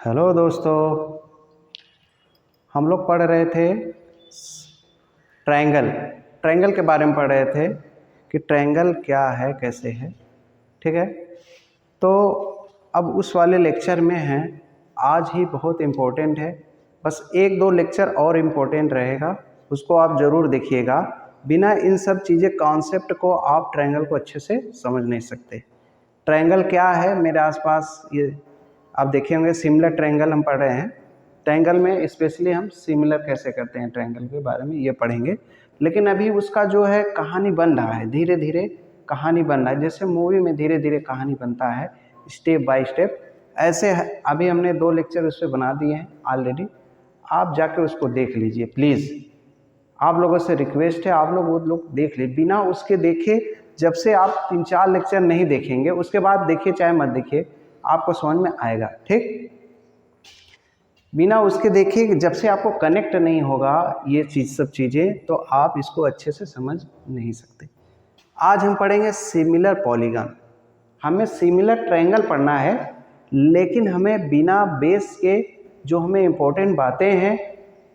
Hello दोस्तों, हम लोग पढ़ रहे थे ट्रायंगल के बारे में पढ़ रहे थे कि ट्रायंगल क्या है, कैसे है। ठीक है, तो अब उस वाले लेक्चर में हैं। आज ही बहुत इम्पोर्टेंट है, बस एक दो लेक्चर और इम्पोर्टेंट रहेगा, उसको आप ज़रूर देखिएगा। बिना इन सब चीज़ें कॉन्सेप्ट को आप ट्रायंगल को अच्छे से समझ नहीं सकते। ट्रायंगल क्या है, मेरे आसपास ये आप देखे होंगे सिमिलर ट्रायंगल हम पढ़ रहे हैं। ट्रायंगल में स्पेशली हम सिमिलर कैसे करते हैं ट्रायंगल के बारे में ये पढ़ेंगे। लेकिन अभी उसका जो है कहानी बन रहा है, धीरे धीरे कहानी बन रहा है। जैसे मूवी में धीरे धीरे कहानी बनता है स्टेप बाय स्टेप, ऐसे अभी हमने 2 लेक्चर उस पर बना दिए हैं ऑलरेडी। आप जाके उसको देख लीजिए प्लीज़। आप लोगों से रिक्वेस्ट है, आप लोग वो लोग देख ले। बिना उसके देखे, जब से आप 3-4 लेक्चर नहीं देखेंगे उसके बाद देखिए चाहे मत देखिए, आपको समझ में आएगा। ठीक, बिना उसके देखिए, जब से आपको कनेक्ट नहीं होगा ये सब चीज़ें, तो आप इसको अच्छे से समझ नहीं सकते। आज हम पढ़ेंगे सिमिलर पॉलीगन। हमें सिमिलर ट्रायंगल पढ़ना है, लेकिन हमें बिना बेस के जो हमें इम्पोर्टेंट बातें हैं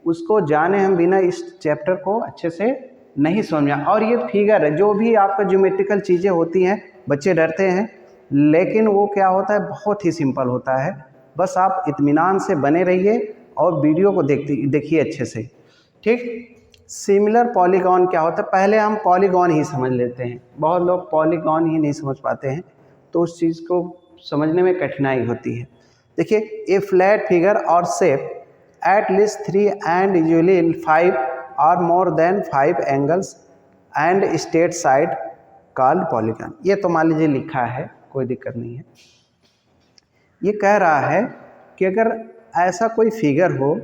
उसको जाने हम बिना इस चैप्टर को अच्छे से नहीं समझ में। और ये फिगर है, जो भी आपका ज्योमेट्रिकल चीज़ें होती हैं बच्चे डरते हैं, लेकिन वो क्या होता है, बहुत ही सिंपल होता है। बस आप इत्मीनान से बने रहिए और वीडियो को देखिए अच्छे से। ठीक, सिमिलर पॉलीगॉन क्या होता है, पहले हम पॉलीगॉन ही समझ लेते हैं। बहुत लोग पॉलीगॉन ही नहीं समझ पाते हैं, तो उस चीज़ को समझने में कठिनाई होती है। देखिए, ए फ्लैट फिगर और shape at least 3 and usually 5 or more than 5 angles and straight side called polygon। ये तो मान लीजिए लिखा है, कोई दिक्कत नहीं है। ये कह रहा है कि अगर ऐसा कोई फिगर हो,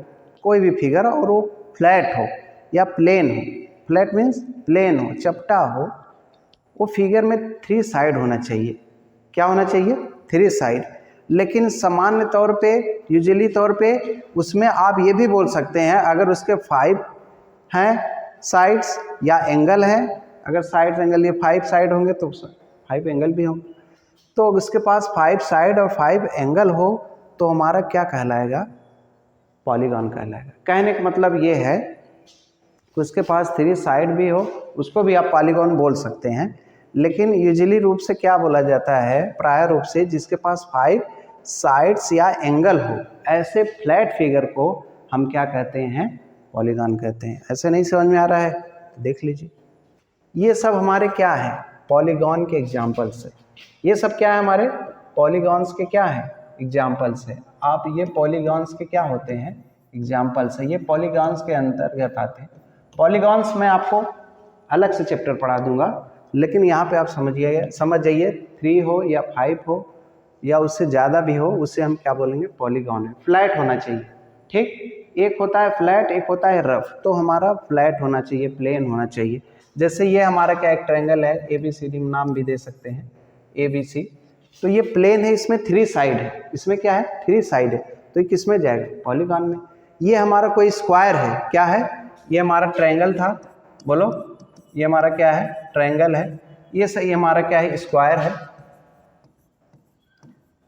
कोई भी फिगर, और वो फ्लैट हो या प्लेन हो, फ्लैट मीन्स प्लेन हो, चपटा हो, वो फिगर में 3 साइड होना चाहिए। क्या होना चाहिए? 3 साइड। लेकिन सामान्य तौर पे, यूजुअली तौर पे उसमें आप ये भी बोल सकते हैं, अगर उसके 5 हैं साइड्स या एंगल हैं, अगर साइड एंगल, ये 5 साइड होंगे तो 5 एंगल भी होंगे, तो उसके पास 5 साइड और 5 एंगल हो तो हमारा क्या कहलाएगा? पॉलीगॉन कहलाएगा। कहने का मतलब ये है कि उसके पास 3 साइड भी हो, उसको भी आप पॉलीगॉन बोल सकते हैं। लेकिन यूजुअली रूप से क्या बोला जाता है, प्राय रूप से, जिसके पास 5 साइड्स या एंगल हो, ऐसे फ्लैट फिगर को हम क्या कहते हैं? पॉलीगॉन कहते हैं। ऐसे नहीं समझ में आ रहा है? देख लीजिए, ये सब हमारे क्या है? पॉलीगॉन के एग्जाम्पल्स है। ये सब क्या है? हमारे पॉलीगॉन्स के क्या है? एग्जाम्पल्स है। आप ये पॉलीगॉन्स के क्या होते हैं? एग्जाम्पल्स है। ये पॉलीगॉन्स के अंतर्गत आते हैं। पॉलीगॉन्स मैं आपको अलग से चैप्टर पढ़ा दूंगा, लेकिन यहाँ पे आप समझ जाइए 3 हो या 5 हो या उससे ज़्यादा भी हो, उससे हम क्या बोलेंगे? पॉलीगॉन है। फ्लैट होना चाहिए। ठीक, एक होता है फ्लैट, एक होता है रफ। तो हमारा फ्लैट होना चाहिए, प्लेन होना चाहिए। जैसे ये हमारा क्या, एक ट्रायंगल है, ABCD नाम भी दे सकते हैं, ABC। तो ये प्लेन है, इसमें 3 साइड है। इसमें क्या है? 3 साइड है, तो ये किस में जाएगा? पॉलीगॉन में। ये हमारा कोई स्क्वायर है, क्या है? ये हमारा ट्रायंगल था, बोलो, ये हमारा क्या है? ट्रायंगल है। ये सही हमारा क्या है? स्क्वायर है,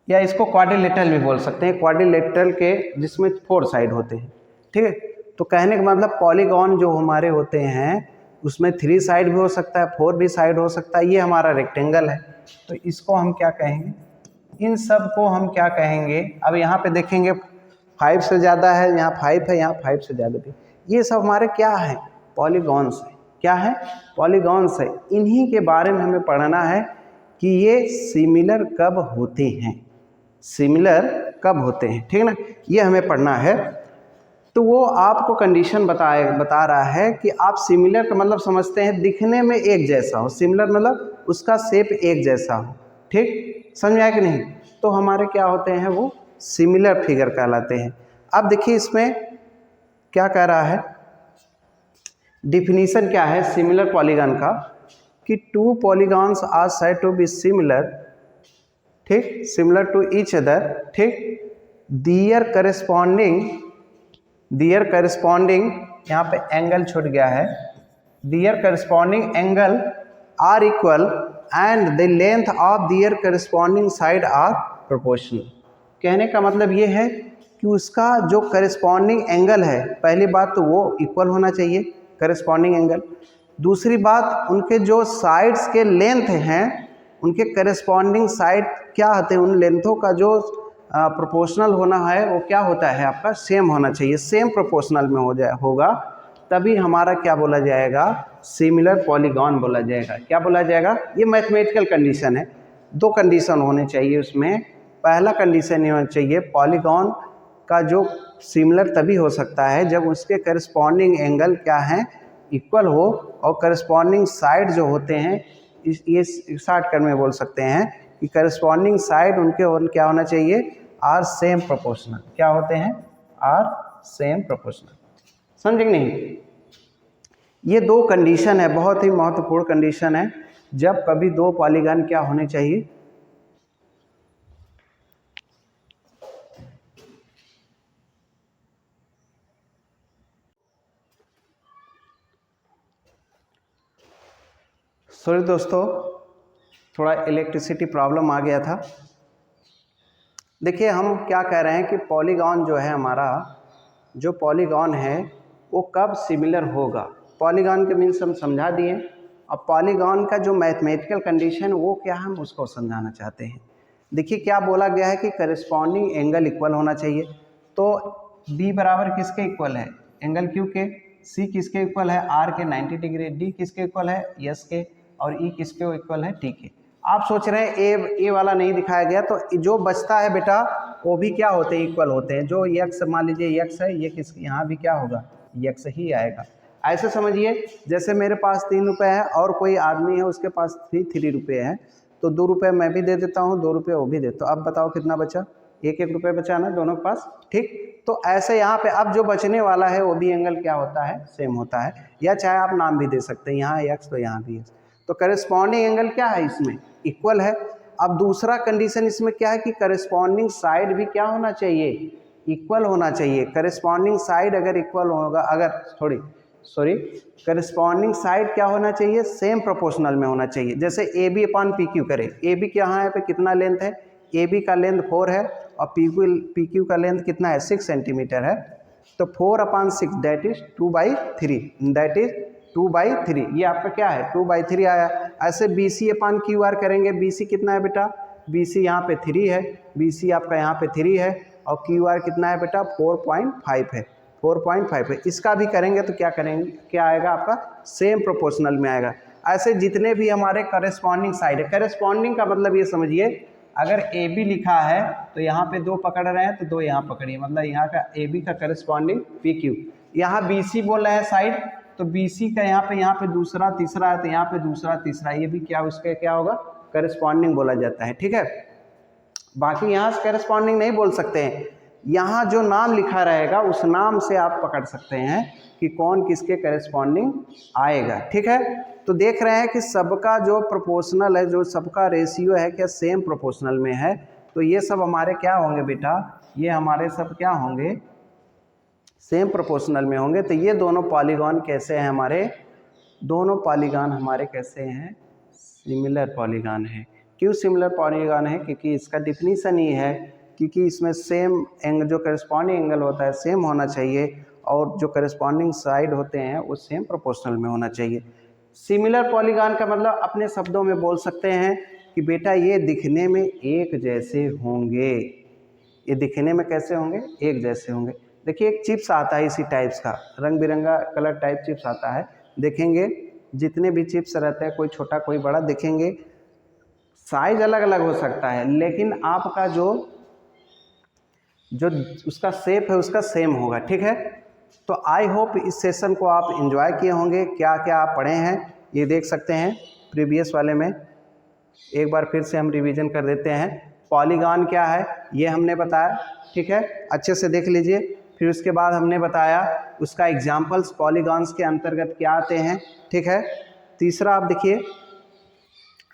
या इसको क्वाड्रिलेटरल भी बोल सकते हैं। क्वाड्रिलेटरल के जिसमें 4 साइड होते हैं। ठीक है, तो कहने का मतलब पॉलीगॉन जो हमारे होते हैं उसमें 3 साइड भी हो सकता है, 4 भी साइड हो सकता है। ये हमारा रेक्टेंगल है, तो इसको हम क्या कहेंगे? इन सब को हम क्या कहेंगे? अब यहाँ पे देखेंगे 5 से ज़्यादा है, यहाँ 5 है, यहाँ 5 से ज़्यादा भी। ये सब हमारे क्या है? पॉलीगॉन्स है। क्या है? पॉलीगॉन्स है। इन्हीं के बारे में हमें पढ़ना है कि ये सिमिलर कब होते हैं, सिमिलर कब होते हैं। ठीक है ना, ये हमें पढ़ना है। तो वो आपको कंडीशन बता रहा है कि आप सिमिलर का मतलब समझते हैं दिखने में एक जैसा हो। सिमिलर मतलब उसका शेप एक जैसा हो। ठीक, समझ में आया कि नहीं? तो हमारे क्या होते हैं? वो सिमिलर फिगर कहलाते हैं। अब देखिए इसमें क्या कह रहा है, डिफिनीशन क्या है सिमिलर पॉलीगॉन का, कि 2 polygons are said to be similar, ठीक, सिमिलर टू ईच अदर, ठीक, दियर करस्पॉन्डिंग, यहाँ पे एंगल छूट गया है, their corresponding angle are equal and the length of their corresponding side are proportional. कहने का मतलब ये है कि उसका जो करेस्पॉन्डिंग एंगल है, पहली बात तो वो इक्वल होना चाहिए करेस्पॉन्डिंग एंगल। दूसरी बात, उनके जो साइड्स के लेंथ हैं, उनके करेस्पॉन्डिंग साइड क्या होते हैं, उन लेंथों का जो प्रोपोर्शनल होना है वो क्या होता है आपका, सेम होना चाहिए, सेम प्रोपोर्शनल में होगा, तभी हमारा क्या बोला जाएगा, सिमिलर पॉलीगॉन बोला जाएगा। क्या बोला जाएगा, ये मैथमेटिकल कंडीशन है। दो कंडीशन होने चाहिए उसमें। पहला कंडीशन ये होना चाहिए, पॉलीगॉन का जो सिमिलर तभी हो सकता है जब उसके करस्पॉन्डिंग एंगल क्या हैं, इक्वल हो, और करस्पॉन्डिंग साइड जो होते हैं, ये शॉर्टकट में बोल सकते हैं कि करस्पॉन्डिंग साइड उनके क्या होना चाहिए, आर सेम प्रोपोर्शनल। क्या होते हैं, आर सेम प्रोपोर्शनल। समझेंगे नहीं? ये दो कंडीशन है, बहुत ही महत्वपूर्ण कंडीशन है जब कभी दो पॉलीगॉन क्या होने चाहिए, सॉरी दोस्तों, थोड़ा इलेक्ट्रिसिटी प्रॉब्लम आ गया था। देखिए हम क्या कह रहे हैं कि पॉलीगॉन जो है हमारा, जो पॉलीगॉन है वो कब सिमिलर होगा। पॉलीगॉन के मीन्स हम समझा दिए। अब पॉलीगॉन का जो मैथमेटिकल कंडीशन वो क्या, हम उसको समझाना चाहते हैं। देखिए क्या बोला गया है कि करस्पॉन्डिंग एंगल इक्वल होना चाहिए। तो बी बराबर किसके इक्वल है, एंगल क्यू के। सी किसके इक्वल है, आर के 90 डिग्री। डी किसके इक्वल है, एस के। और ई किसके इक्वल है, टी के। आप सोच रहे हैं ए वाला नहीं दिखाया गया, तो जो बचता है बेटा वो भी क्या होते हैं, इक्वल होते हैं। जो यक्स मान लीजिए यक्स है, ये किस, यहाँ भी क्या होगा, यक्स ही आएगा। ऐसे समझिए जैसे मेरे पास 3 रुपये है और कोई आदमी है उसके पास 3 रुपये है, तो 2 रुपये मैं भी दे देता हूँ, 2 रुपये वो भी देता हूँ। अब बताओ कितना बचा, 1 रुपये बचा ना दोनों के पास, ठीक। तो ऐसे यहाँ पे अब जो बचने वाला है वो भी एंगल क्या होता है, सेम होता है। या चाहे आप नाम भी दे सकते हैं, यहाँ एक्स तो यहाँ भी एक्स। तो करस्पॉन्डिंग एंगल क्या है इसमें, इक्वल है। अब दूसरा कंडीशन इसमें क्या है कि करस्पॉन्डिंग साइड भी क्या होना चाहिए, इक्वल होना चाहिए। करस्पॉन्डिंग साइड अगर इक्वल होगा, अगर करस्पॉन्डिंग साइड क्या होना चाहिए, सेम प्रोपोर्शनल में होना चाहिए। जैसे A B upon P Q करें, ए बी के यहाँ पे कितना लेंथ है, ए बी का लेंथ 4 है और पी क्यू का लेंथ कितना है, 6 सेंटीमीटर है। तो 4/6 दैट इज 2/3, दैट इज 2/3। ये आपका क्या है, 2/3 आया। ऐसे B C upon Q R करेंगे, बी सी कितना है बेटा, बी सी यहाँ पे 3 है, बी सी आपका यहाँ पे 3 है, और क्यू आर कितना है बेटा, 4.5 है, 4.5 है। इसका भी करेंगे तो क्या करेंगे, क्या आएगा आपका, सेम प्रोपोर्शनल में आएगा। ऐसे जितने भी हमारे करस्पॉन्डिंग साइड है, करस्पॉन्डिंग का मतलब ये समझिए, अगर ए बी लिखा है तो यहाँ पे 2 पकड़ रहे हैं तो 2 यहाँ पकड़िए, मतलब यहाँ का ए बी का करस्पॉन्डिंग पी क्यू। यहाँ बी सी बोल रहे हैं साइड, तो बी सी का यहाँ पे दूसरा तीसरा है, तो यहाँ पे दूसरा तीसरा, ये भी क्या उसके क्या होगा, करस्पॉन्डिंग बोला जाता है, ठीक है। बाकी यहाँ से करस्पॉन्डिंग नहीं बोल सकते हैं, यहाँ जो नाम लिखा रहेगा उस नाम से आप पकड़ सकते हैं कि कौन किसके करस्पॉन्डिंग आएगा, ठीक है। तो देख रहे हैं कि सबका जो प्रोपोर्शनल है, जो सबका रेशियो है क्या सेम प्रोपोर्शनल में है। तो ये सब हमारे क्या होंगे बेटा, ये हमारे सब क्या होंगे, सेम प्रोपोर्शनल में होंगे। तो ये दोनों पॉलीगॉन कैसे हैं हमारे, दोनों पॉलीगॉन हमारे कैसे हैं, सिमिलर पॉलीगॉन है। क्यों सिमिलर पॉलीगॉन है, क्योंकि इसका डिफिनीशन ही है, क्योंकि इसमें सेम एंगल, जो करस्पॉन्डिंग एंगल होता है सेम होना चाहिए, और जो करस्पॉन्डिंग साइड होते हैं वो सेम प्रोपोर्शनल में होना चाहिए। सिमिलर पॉलीगॉन का मतलब अपने शब्दों में बोल सकते हैं कि बेटा ये दिखने में एक जैसे होंगे। ये दिखने में कैसे होंगे, एक जैसे होंगे। देखिए एक चिप्स आता है इसी टाइप्स का, रंग बिरंगा कलर टाइप चिप्स आता है, देखेंगे जितने भी चिप्स रहते हैं, कोई छोटा कोई बड़ा, देखेंगे साइज अलग अलग हो सकता है, लेकिन आपका जो उसका शेप है उसका सेम होगा, ठीक है। तो आई होप इस सेशन को आप एंजॉय किए होंगे। क्या क्या आप पढ़े हैं ये देख सकते हैं प्रीवियस वाले में, एक बार फिर से हम रिवीजन कर देते हैं। पॉलीगॉन क्या है ये हमने बताया, ठीक है, अच्छे से देख लीजिए। फिर उसके बाद हमने बताया उसका एग्जाम्पल्स पॉलीगॉन्स के अंतर्गत क्या आते हैं, ठीक है। तीसरा आप देखिए,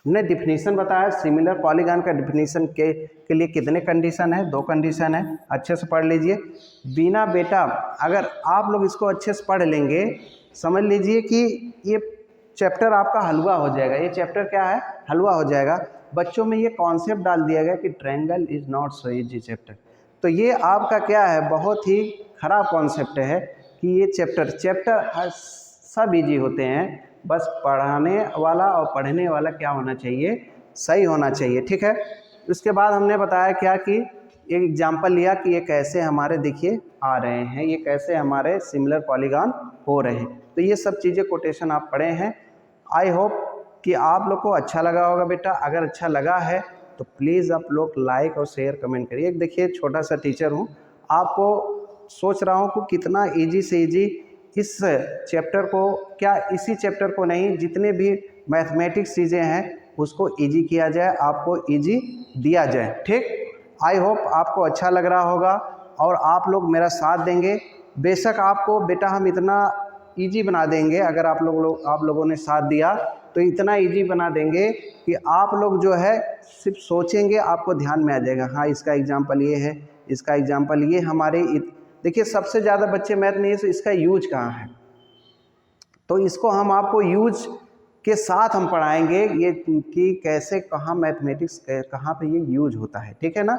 हमने डिफिनीशन बताया, सिमिलर पॉलीगॉन का डिफिनीशन के लिए कितने कंडीशन है, 2 कंडीशन है, अच्छे से पढ़ लीजिए। बिना बेटा अगर आप लोग इसको अच्छे से पढ़ लेंगे, समझ लीजिए कि ये चैप्टर आपका हलवा हो जाएगा। ये चैप्टर क्या है, हलवा हो जाएगा। बच्चों में ये कॉन्सेप्ट डाल दिया गया कि triangle is not so easy chapter. तो ये आपका क्या है, बहुत ही ख़राब कॉन्सेप्ट है कि ये चैप्टर हर सब इजी होते हैं, बस पढ़ाने वाला और पढ़ने वाला क्या होना चाहिए, सही होना चाहिए। ठीक है, उसके बाद हमने बताया क्या कि एक एग्जांपल लिया कि ये कैसे हमारे देखिए आ रहे हैं, ये कैसे हमारे सिमिलर पॉलीगॉन हो रहे हैं। तो ये सब चीज़ें कोटेशन आप पढ़े हैं। आई होप कि आप लोग को अच्छा लगा होगा बेटा। अगर अच्छा लगा है तो प्लीज़ आप लोग लाइक और शेयर कमेंट करिए। एक देखिए छोटा सा टीचर हूँ, आपको सोच रहा हूँ कि कितना इजी से इजी इस चैप्टर को, क्या इसी चैप्टर को नहीं, जितने भी मैथमेटिक्स चीज़ें हैं उसको इजी किया जाए, आपको इजी दिया जाए। ठीक, आई होप आपको अच्छा लग रहा होगा और आप लोग मेरा साथ देंगे। बेशक आपको बेटा हम इतना इजी बना देंगे, अगर आप लोगों ने साथ दिया तो इतना इजी बना देंगे कि आप लोग जो है सिर्फ सोचेंगे, आपको ध्यान में आ जाएगा, हाँ इसका एग्जाम्पल ये है, इसका एग्जाम्पल ये हमारे। देखिए सबसे ज़्यादा बच्चे मैथ में, तो इसका यूज कहाँ है, तो इसको हम आपको यूज के साथ हम पढ़ाएंगे ये कि कैसे, कहाँ मैथमेटिक्स कहाँ पे ये यूज होता है। ठीक है ना,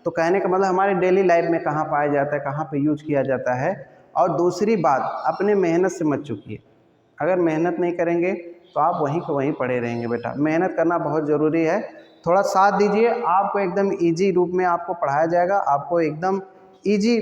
तो कहने का मतलब हमारे डेली लाइफ में कहाँ पाया जाता है, कहाँ पे यूज किया जाता है। और दूसरी बात, अपने मेहनत से मत चूकिए। अगर मेहनत नहीं करेंगे तो आप वहीं को वहीं पड़े रहेंगे बेटा। मेहनत करना बहुत ज़रूरी है, थोड़ा साथ दीजिए, आपको एकदम ईजी रूप में आपको पढ़ाया जाएगा, आपको एकदम ईजी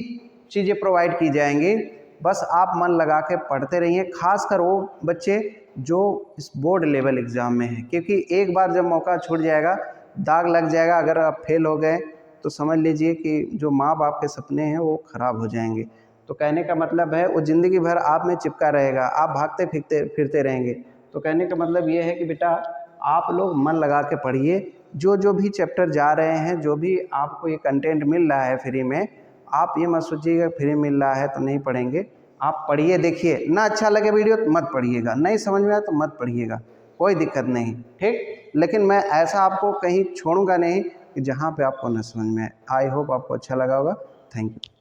चीज़ें प्रोवाइड की जाएंगी। बस आप मन लगा के पढ़ते रहिए, खासकर वो बच्चे जो इस बोर्ड लेवल एग्ज़ाम में हैं, क्योंकि एक बार जब मौका छूट जाएगा, दाग लग जाएगा, अगर आप फेल हो गए तो समझ लीजिए कि जो माँ बाप के सपने हैं वो ख़राब हो जाएंगे। तो कहने का मतलब है वो ज़िंदगी भर आप में चिपका रहेगा, आप भागते फिरते रहेंगे। तो कहने का मतलब ये है कि बेटा आप लोग मन लगा के पढ़िए, जो भी चैप्टर जा रहे हैं, जो भी आपको ये कंटेंट मिल रहा है फ्री में, आप ये मत सोचिएगा फ्री मिल रहा है तो नहीं पढ़ेंगे। आप पढ़िए, देखिए ना अच्छा लगे वीडियो तो मत पढ़िएगा, नहीं समझ में आया तो मत पढ़िएगा, कोई दिक्कत नहीं। ठीक, लेकिन मैं ऐसा आपको कहीं छोड़ूंगा नहीं कि जहाँ पे आपको न समझ में आए। आई होप आपको अच्छा लगा होगा। Thank you.